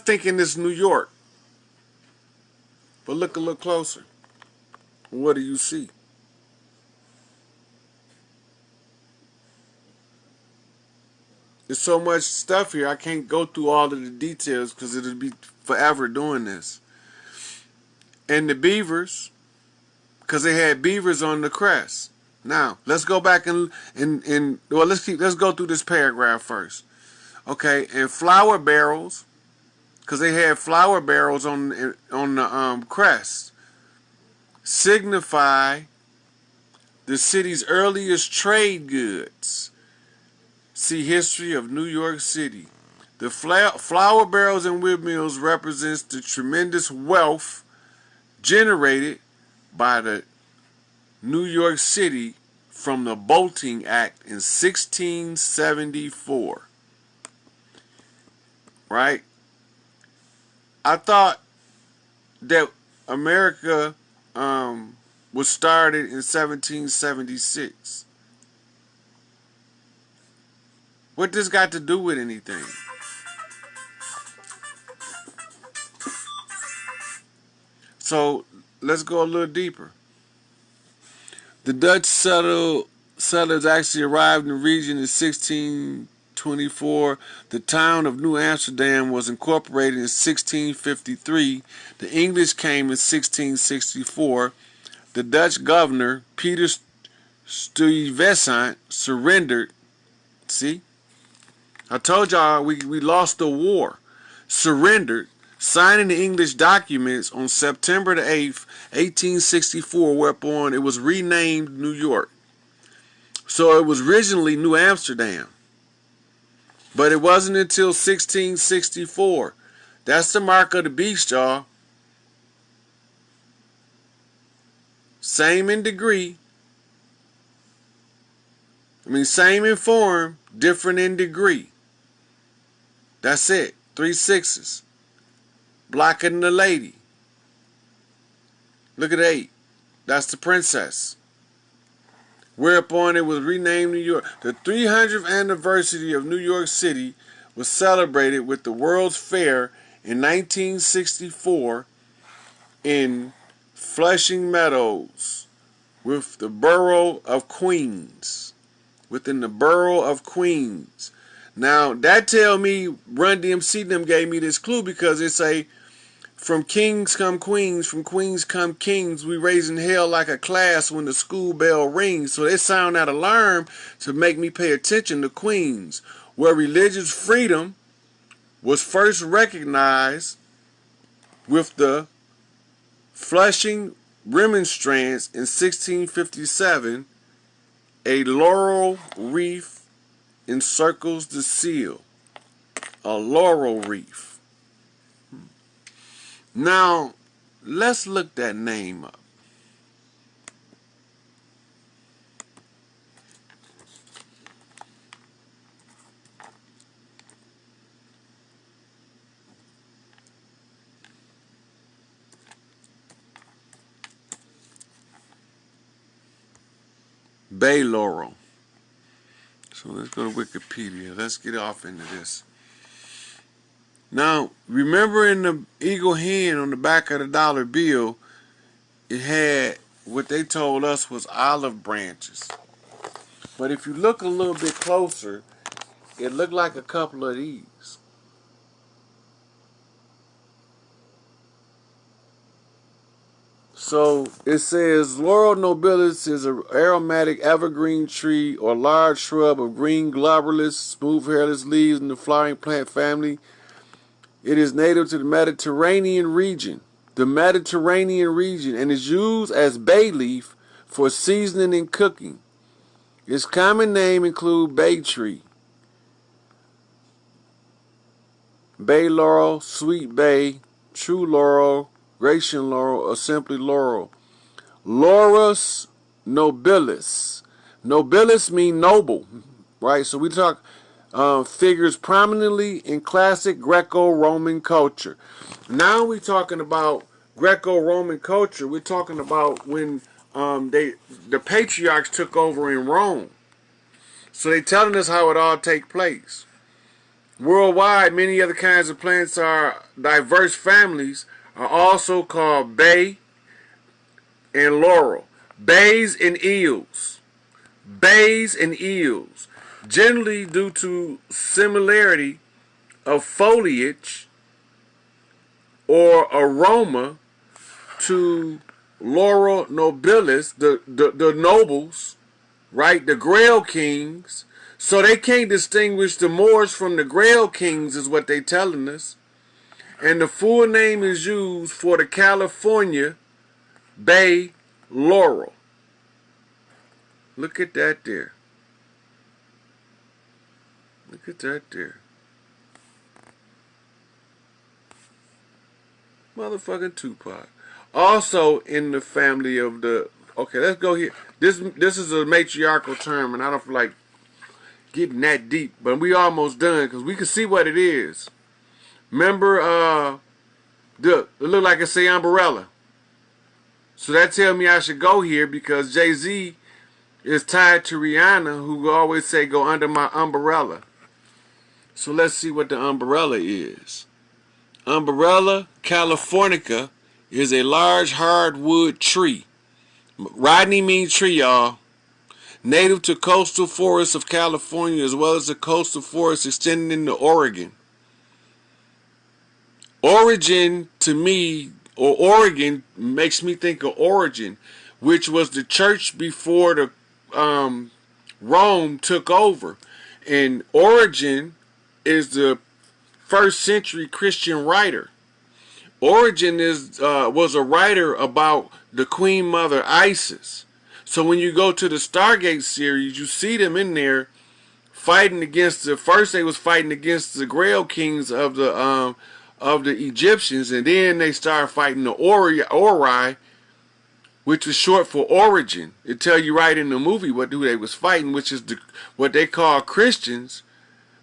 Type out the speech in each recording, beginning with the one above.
thinking it's New York. But look a little closer. What do you see? There's so much stuff here, I can't go through all of the details because it'll be forever doing this. And the beavers, because they had beavers on the crest. Now, let's go back and well, let's go through this paragraph first. Okay, and flour barrels, because they had flour barrels on the crest, signify the city's earliest trade goods. See history of New York City. The flour barrels and windmills represents the tremendous wealth generated by the New York City from the Bolting Act in 1674. Right? I thought that America was started in 1776. What this got to do with anything? So let's go a little deeper. The Dutch settlers actually arrived in the region in 1624. The town of New Amsterdam was incorporated in 1653. The English came in 1664. The Dutch governor, Peter Stuyvesant, surrendered. See? I told y'all we lost the war. Surrendered, signing the English documents on September the 8th, 1864, whereupon it was renamed New York. So it was originally New Amsterdam. But it wasn't until 1664. That's the mark of the beast, y'all. Same in degree. Same in form, different in degree. That's it. 3 6s. Blocking the lady. Look at 8. That's the princess. Whereupon it was renamed New York. The 300th anniversary of New York City was celebrated with the World's Fair in 1964 in Flushing Meadows with the borough of Queens. Within the borough of Queens. Now, that tell me Run DMC them gave me this clue because it say, from kings come queens, from queens come kings, we raising hell like a class when the school bell rings. So they sound that alarm to make me pay attention to Queens, where religious freedom was first recognized with the Flushing Remonstrance in 1657. A laurel wreath encircles the seal. A laurel wreath. Now, let's look that name up. Bay laurel. So let's go to Wikipedia. Let's get off into this. Now, remember in the eagle hen on the back of the dollar bill, it had what they told us was olive branches. But if you look a little bit closer, it looked like a couple of these. So it says Laurel nobilis is an aromatic evergreen tree or large shrub of green globerless, smooth hairless leaves in the flowering plant family. It is native to the Mediterranean region. And is used as bay leaf for seasoning and cooking. Its common name include bay tree, bay laurel, sweet bay, true laurel, Grecian laurel, or simply laurel. Laurus nobilis. Nobilis mean noble, right? So we talk figures prominently in classic Greco-Roman culture. Now we're talking about Greco-Roman culture. We're talking about when the patriarchs took over in Rome. So they're telling us how it all take place. Worldwide, many other kinds of plants are diverse families are also called bay and laurel. Bays and eels. Bays and eels. Generally due to similarity of foliage or aroma to Laurel nobilis, the nobles, right? The Grail kings. So they can't distinguish the Moors from the Grail kings is what they telling us. And the full name is used for the California Bay Laurel. Look at that there. Look at that there. Motherfucking Tupac. Also in the family of the... Okay, let's go here. This is a matriarchal term, and I don't feel like getting that deep, but we almost done because we can see what it is. Remember, it look like it say umbrella. So that tell me I should go here because Jay-Z is tied to Rihanna, who always say go under my umbrella. So let's see what the umbrella is. Umbrella californica is a large hardwood tree. Rodney means tree, y'all. Native to coastal forests of California as well as the coastal forests extending into Oregon. Origin to me, or Oregon, makes me think of Origin, which was the church before the Rome took over. And Origin is the first century Christian writer. Origin was a writer about the Queen Mother Isis. So when you go to the Stargate series, you see them in there fighting against first they was fighting against the Grail Kings of the Egyptians, and then they started fighting the Ori, which was short for Origin. It tell you right in the movie who they was fighting, which is what they call Christians,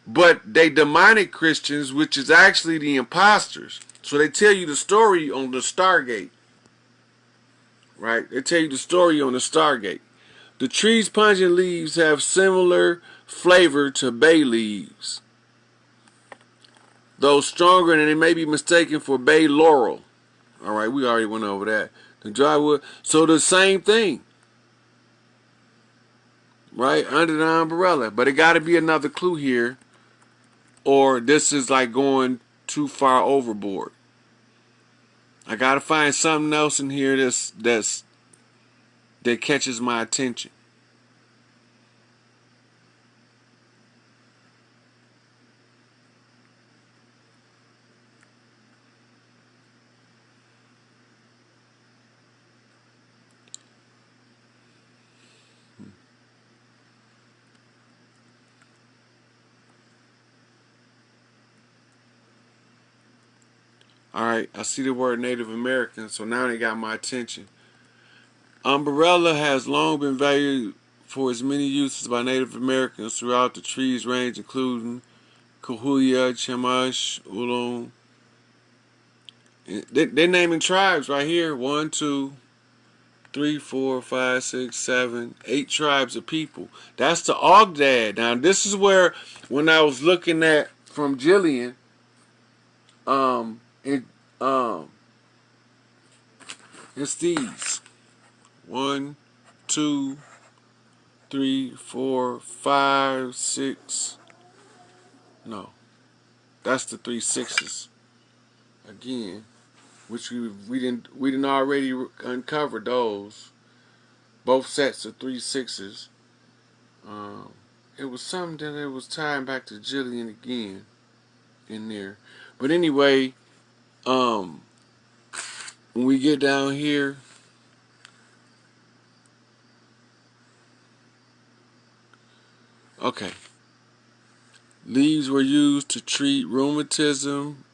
but they demonic Christians, which is actually the imposters. So they tell you the story on the Stargate. Right? They tell you the story on the Stargate. The tree's pungent leaves have similar flavor to bay leaves, though stronger, and they may be mistaken for bay laurel. Alright, we already went over that. The drywood. So the same thing. Right? Under the umbrella. But it got to be another clue here, or this is like going too far overboard. I gotta find something else in here that catches my attention. Alright, I see the word Native American, so now they got my attention. Umbrella has long been valued for its many uses by Native Americans throughout the tree's range, including Cahuilla, Chumash, Oolong. They're naming tribes right here. 1, 2, 3, 4, 5, 6, 7, 8 tribes of people. That's the Ogdad. Now this is where, when I was looking at from Jillian, it's these 1, 2, 3, 4, 5, 6. No, that's the 3 6s again, which we didn't already uncover those. Both sets of 3 6s. It was something that it was tying back to Jillian again in there. But anyway, when we get down here, okay. Leaves were used to treat rheumatism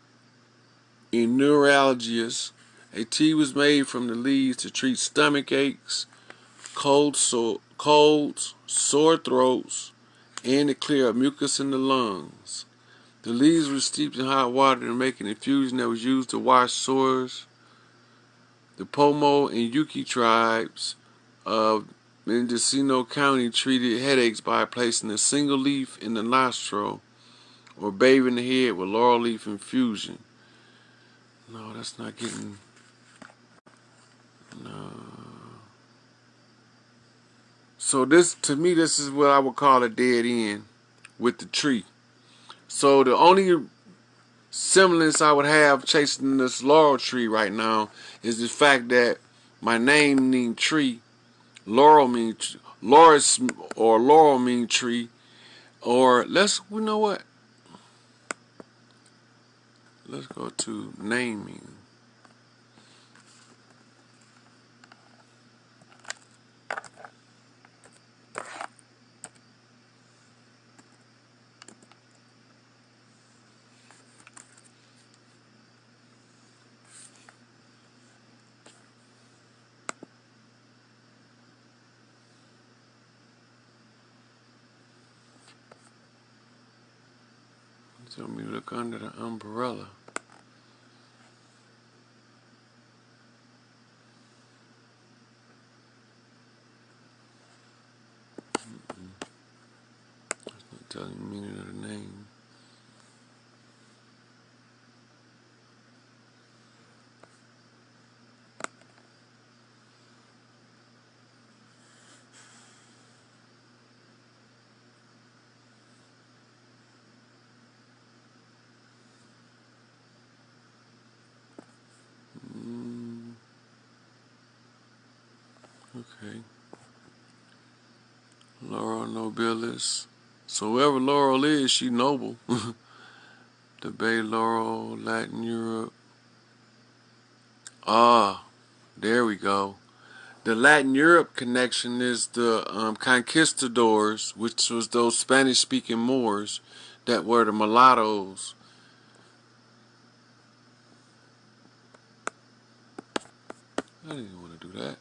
and neuralgias. A tea was made from the leaves to treat stomach aches, colds, sore throats, and to clear up mucus in the lungs. The leaves were steeped in hot water to make an infusion that was used to wash sores. The Pomo and Yuki tribes of Mendocino County treated headaches by placing a single leaf in the nostril or bathing the head with laurel leaf infusion. No, that's not getting... No. So this, to me, this is what I would call a dead end with the tree. So the only semblance I would have chasing this laurel tree right now is the fact that my name means tree, laurel means Loris, or laurel means tree, or you know what? Let's go to naming. Tell me to look under the umbrella. That's not telling me the meaning of the name. Okay. Laurel nobilis. So whoever Laurel is, she noble. The Bay Laurel, Latin Europe. Ah, there we go. The Latin Europe connection is the conquistadors, which was those Spanish-speaking Moors that were the mulattoes. I didn't want to do that.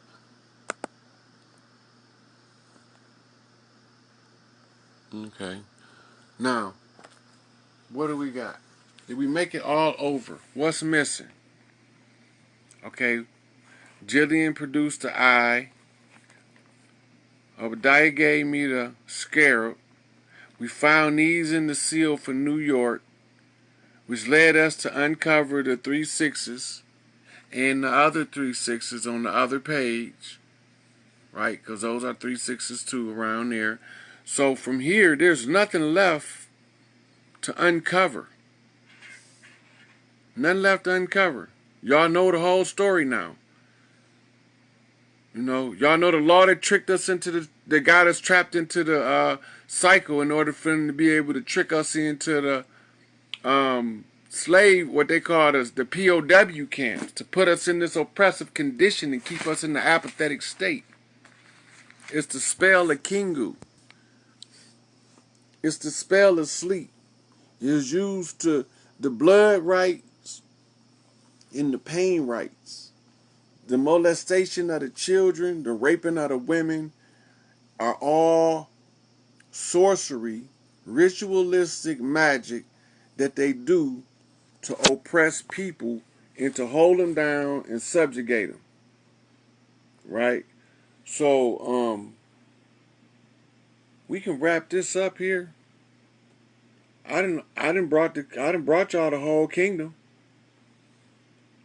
Okay. Now, what do we got? Did we make it all over? What's missing? Okay. Jillian produced the eye. Obadiah gave me the scarab. We found these in the seal for New York, which led us to uncover the 3 6s and the other 3 6s on the other page. Right? Because those are 3 6s too around there. So from here, there's nothing left to uncover. Nothing left to uncover. Y'all know the whole story now. You know, y'all know the law that tricked us into that got us trapped into the cycle in order for them to be able to trick us into the slave, what they called us, the POW camps, to put us in this oppressive condition and keep us in the apathetic state. It's the spell of Kingu. It's the spell of sleep. It's used to the blood rights and the pain rights. The molestation of the children, the raping of the women are all sorcery, ritualistic magic that they do to oppress people and to hold them down and subjugate them. Right? So, we can wrap this up here. I didn't brought y'all the whole kingdom.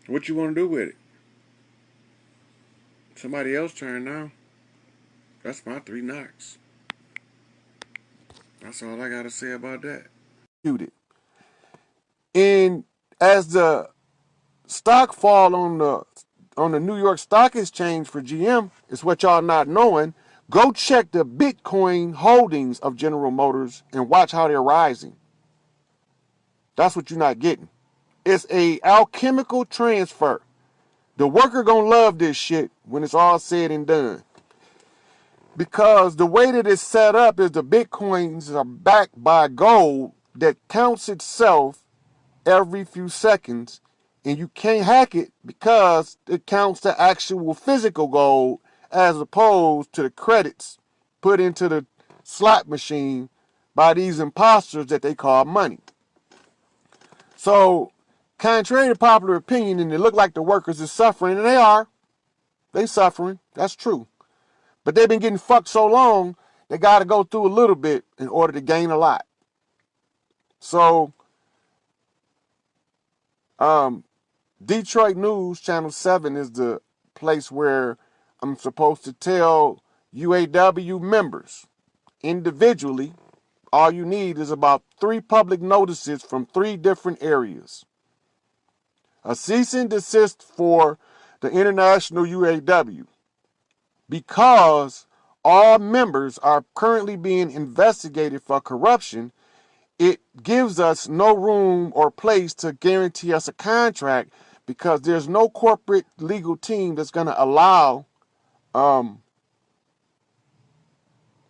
What you want to do with it? Somebody else turn now. That's my 3 knocks. That's all I gotta say about that. And as the stock fall on the New York Stock Exchange for GM, is what y'all not knowing. Go check the Bitcoin holdings of General Motors and watch how they're rising. That's what you're not getting. It's a alchemical transfer. The worker gonna love this shit when it's all said and done. Because the way that it's set up is the Bitcoins are backed by gold that counts itself every few seconds, and you can't hack it because it counts the actual physical gold as opposed to the credits put into the slot machine by these imposters that they call money. So, contrary to popular opinion, and it look like the workers is suffering, and they are. They suffering. That's true. But they've been getting fucked so long, they got to go through a little bit in order to gain a lot. So, Detroit News, Channel 7 is the place where I'm supposed to tell UAW members individually. All you need is about 3 public notices from 3 different areas. A cease and desist for the international UAW because all members are currently being investigated for corruption. It gives us no room or place to guarantee us a contract because there's no corporate legal team that's going to allow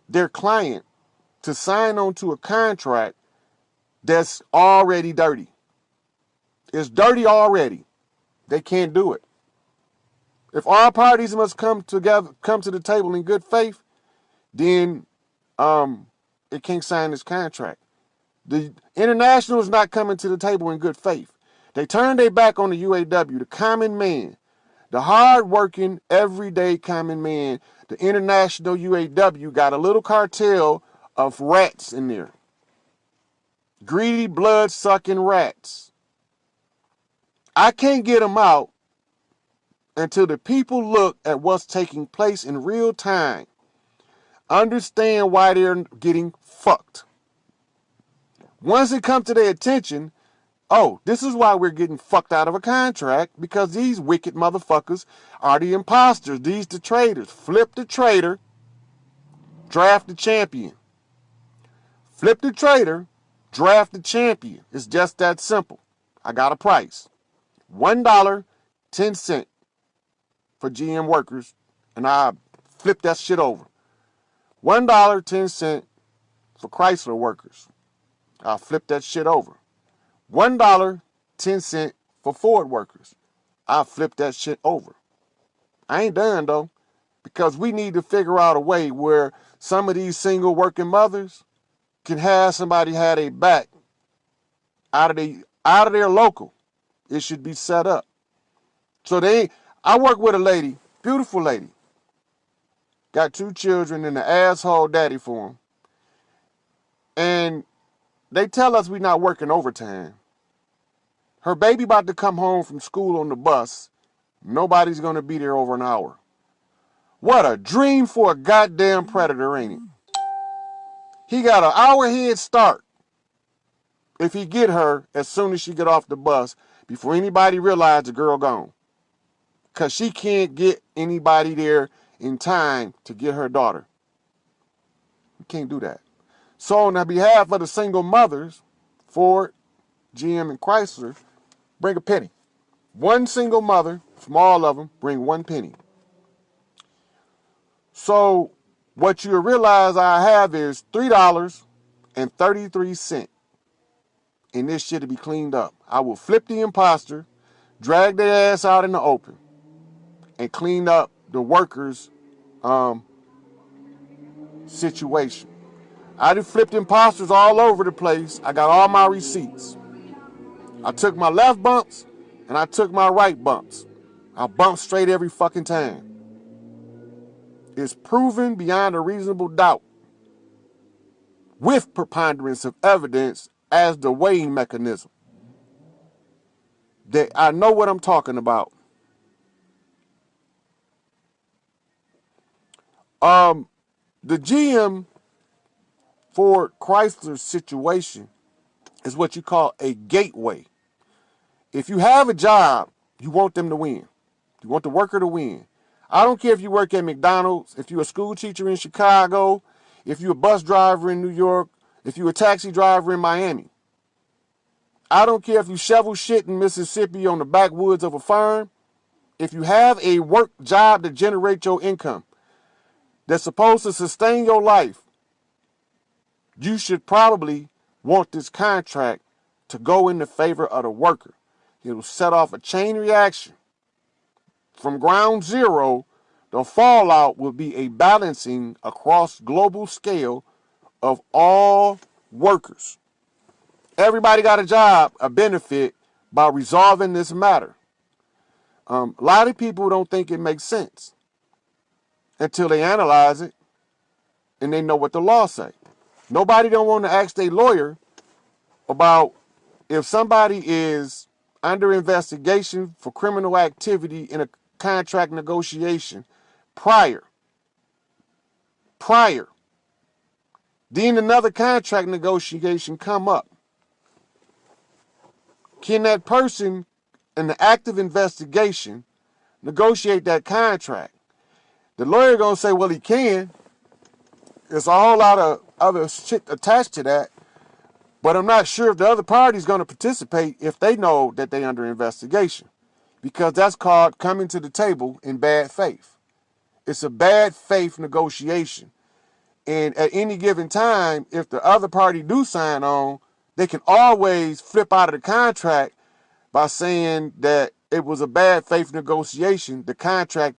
their client to sign on to a contract that's already dirty. It's dirty already. They can't do it. If all parties must come together, come to the table in good faith, then it can't sign this contract. The international is not coming to the table in good faith. They turned their back on the UAW, the common man, the hard-working, everyday common man. The international UAW got a little cartel of rats in there. Greedy, blood-sucking rats. I can't get them out until the people look at what's taking place in real time. Understand why they're getting fucked. Once it comes to their attention, oh, this is why we're getting fucked out of a contract, because these wicked motherfuckers are the imposters. These the traitors. Flip the traitor, draft the champion. Flip the traitor, draft the champion. It's just that simple. I got a price. $1.10 for GM workers, and I flip that shit over. $1.10 for Chrysler workers. I'll flip that shit over. $1.10 for Ford workers. I'll flip that shit over. I ain't done though, because we need to figure out a way where some of these single working mothers can have somebody have their back out of their local. It should be set up. So I work with a lady, beautiful lady, got 2 children and an asshole daddy for them. And they tell us we're not working overtime. Her baby about to come home from school on the bus. Nobody's going to be there over an hour. What a dream for a goddamn predator, ain't it? He got an hour head start if he get her as soon as she get off the bus before anybody realize the girl gone. Because she can't get anybody there in time to get her daughter. We can't do that. So on behalf of the single mothers, Ford, GM, and Chrysler, bring a penny. One single mother from all of them, bring 1 penny. So what you'll realize I have is $3.33. And this shit to be cleaned up. I will flip the imposter, drag their ass out in the open, and clean up the workers' situation. I done flipped imposters all over the place. I got all my receipts. I took my left bumps and I took my right bumps. I bumped straight every fucking time. It's proven beyond a reasonable doubt with preponderance of evidence as the weighing mechanism that I know what I'm talking about. The GM for Chrysler's situation is what you call a gateway. If you have a job, you want them to win. You want the worker to win. I don't care if you work at McDonald's, if you're a school teacher in Chicago, if you're a bus driver in New York, if you're a taxi driver in Miami. I don't care if you shovel shit in Mississippi on the backwoods of a farm. If you have a work job that generates your income, that's supposed to sustain your life, you should probably want this contract to go in the favor of the worker. It will set off a chain reaction. From ground zero, the fallout will be a balancing across global scale of all workers. Everybody got a job, a benefit by resolving this matter. A lot of people don't think it makes sense until they analyze it and they know what the law say. Nobody don't want to ask their lawyer about if somebody is under investigation for criminal activity in a contract negotiation prior, then another contract negotiation come up. Can that person in the active investigation negotiate that contract? The lawyer gonna say, well, he can. There's a whole lot of other shit attached to that, but I'm not sure if the other party's gonna participate if they know that they're under investigation, because that's called coming to the table in bad faith. It's a bad faith negotiation. And at any given time, if the other party do sign on, they can always flip out of the contract by saying that it was a bad faith negotiation. The contract